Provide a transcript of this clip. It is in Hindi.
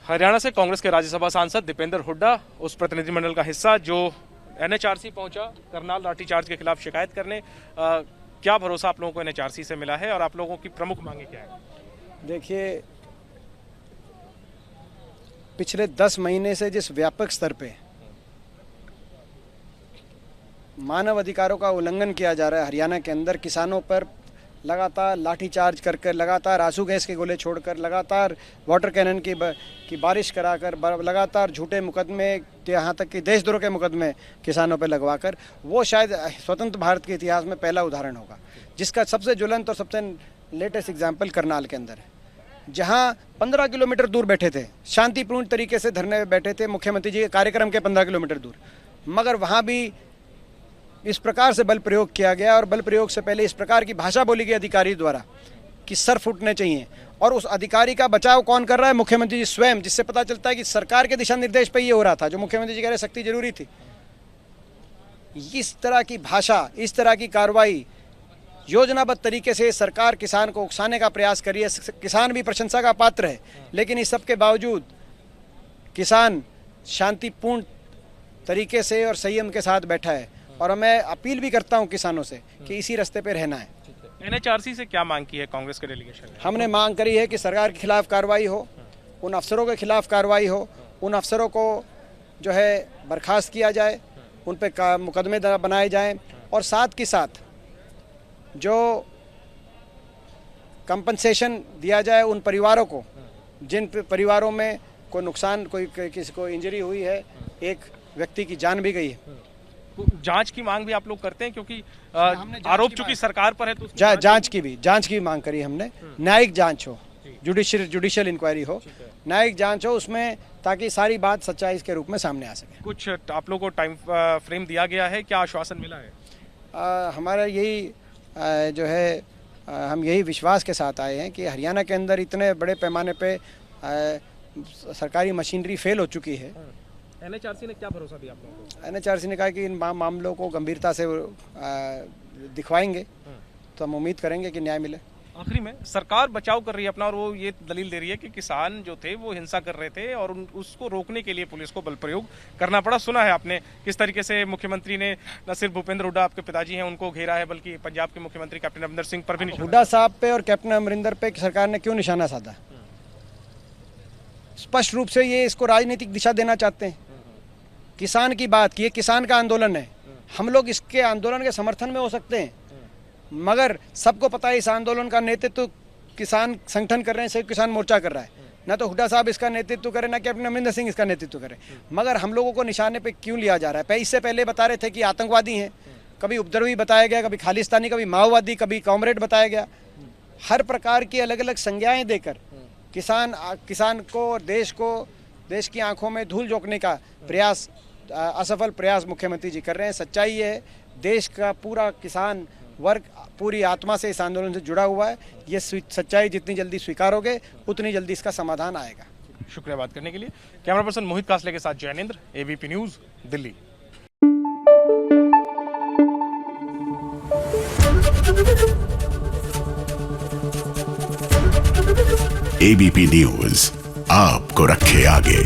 हरियाणा से कांग्रेस के राज्यसभा सांसद दीपेंद्र हुड्डा उस प्रतिनिधिमंडल का हिस्सा जो एनएचआरसी पहुंचा करनाल लाठीचार्ज के खिलाफ शिकायत करने। क्या भरोसा आप लोगों को एनएचआरसी से मिला है और आप लोगों की प्रमुख मांगे क्या है? देखिए, पिछले 10 महीने से जिस व्यापक स्तर पे मानव अधिकारों का उल्लंघन किया जा रहा है हरियाणा के अंदर, किसानों पर लगातार लाठीचार्ज कर लगातार आंसू गैस के गोले छोड़कर, लगातार वाटर कैनन की बारिश कराकर, लगातार झूठे मुकदमे, यहाँ तक कि देशद्रोह के मुकदमे किसानों पर लगवाकर, वो शायद स्वतंत्र भारत के इतिहास में पहला उदाहरण होगा, जिसका सबसे ज्वलंत और सबसे लेटेस्ट एग्जाम्पल करनाल के अंदर है, जहाँ 15 किलोमीटर दूर बैठे थे, शांतिपूर्ण तरीके से धरने में बैठे थे मुख्यमंत्री जी के कार्यक्रम के 15 किलोमीटर दूर, मगर वहाँ भी इस प्रकार से बल प्रयोग किया गया और बल प्रयोग से पहले इस प्रकार की भाषा बोली गई अधिकारी द्वारा कि सर फूटने चाहिए। और उस अधिकारी का बचाव कौन कर रहा है? मुख्यमंत्री जी स्वयं, जिससे पता चलता है कि सरकार के दिशा निर्देश पर ये हो रहा था जो मुख्यमंत्री जी कह रहे सख्ती जरूरी थी। इस तरह की भाषा, इस तरह की कार्रवाई योजनाबद्ध तरीके से सरकार किसान को उकसाने का प्रयास कर रही है। किसान भी प्रशंसा का पात्र है, लेकिन इस सब के बावजूद किसान शांतिपूर्ण तरीके से और संयम के साथ बैठा है। और मैं अपील भी करता हूं किसानों से कि इसी रास्ते पे रहना है। एनएचआरसी से क्या मांग की है कांग्रेस के डेलीगेशन ने? हमने मांग करी है कि सरकार के खिलाफ कार्रवाई हो, उन अफसरों के खिलाफ कार्रवाई हो, उन अफसरों को जो है बर्खास्त किया जाए, उन पे मुकदमे बनाए जाएं, और साथ के साथ जो कंपनसेशन दिया जाए उन परिवारों को जिन परिवारों में कोई नुकसान, कोई किसी को इंजरी हुई है, एक व्यक्ति की जान भी गई है। जांच की मांग भी आप लोग करते हैं, क्योंकि आरोप चूंकि सरकार पर है तो जांच की भी मांग करी हमने। न्यायिक जांच हो, जुडिशियल इंक्वायरी हो, न्यायिक जांच हो उसमें, ताकि सारी बात सच्चाई के रूप में सामने आ सके। कुछ आप लोगों को टाइम फ्रेम दिया गया है, क्या आश्वासन मिला है? हमारा यही जो है, हम यही विश्वास के साथ आए हैं कि हरियाणा के अंदर इतने बड़े पैमाने पे सरकारी मशीनरी फेल हो चुकी है। एनएचआरसी ने क्या भरोसा दिया आप लोगों को? एनएचआरसी ने कहा कि इन मामलों को गंभीरता से दिखवाएंगे, तो हम उम्मीद करेंगे कि न्याय मिले। आखिरी में सरकार बचाव कर रही है अपना, और वो ये दलील दे रही है कि किसान जो थे वो हिंसा कर रहे थे और उसको रोकने के लिए पुलिस को बल प्रयोग करना पड़ा। सुना है आपने किस तरीके से मुख्यमंत्री ने न सिर्फ भूपेंद्र हुड्डा, आपके पिताजी हैं, उनको घेरा है, बल्कि पंजाब के मुख्यमंत्री कैप्टन अमरिंदर सिंह पर भी निशाना। हुड्डा साहब पे और कैप्टन अमरिंदर पे सरकार ने क्यों निशाना साधा? स्पष्ट रूप से ये इसको राजनीतिक दिशा देना चाहते हैं। किसान की बात की, किसान का आंदोलन है, हम लोग इसके आंदोलन के समर्थन में हो सकते हैं, मगर सबको पता है इस आंदोलन का नेतृत्व किसान संगठन कर रहे हैं, संयुक्त किसान मोर्चा कर रहा है। ना तो हुड्डा साहब इसका नेतृत्व करें, ना कैप्टन अमरिंदर सिंह इसका नेतृत्व करें, मगर हम लोगों को निशाने पे क्यों लिया जा रहा है? इससे पहले बता रहे थे कि आतंकवादी हैं, कभी उपद्रवी बताया गया, कभी खालिस्तानी, कभी माओवादी, कभी कॉमरेड बताया गया। हर प्रकार की अलग अलग संज्ञाएं देकर किसान को और देश की आंखों में धूल झोंकने का प्रयास, असफल प्रयास मुख्यमंत्री जी कर रहे हैं। सच्चाई है, देश का पूरा किसान वर्ग पूरी आत्मा से इस आंदोलन से जुड़ा हुआ है। ये सच्चाई जितनी जल्दी स्वीकारोगे उतनी जल्दी इसका समाधान आएगा। शुक्रिया बात करने के लिए। कैमरा पर्सन मोहित कासले के साथ Jainendra, ABP news, Delhi. ABP news आपको रखे आगे।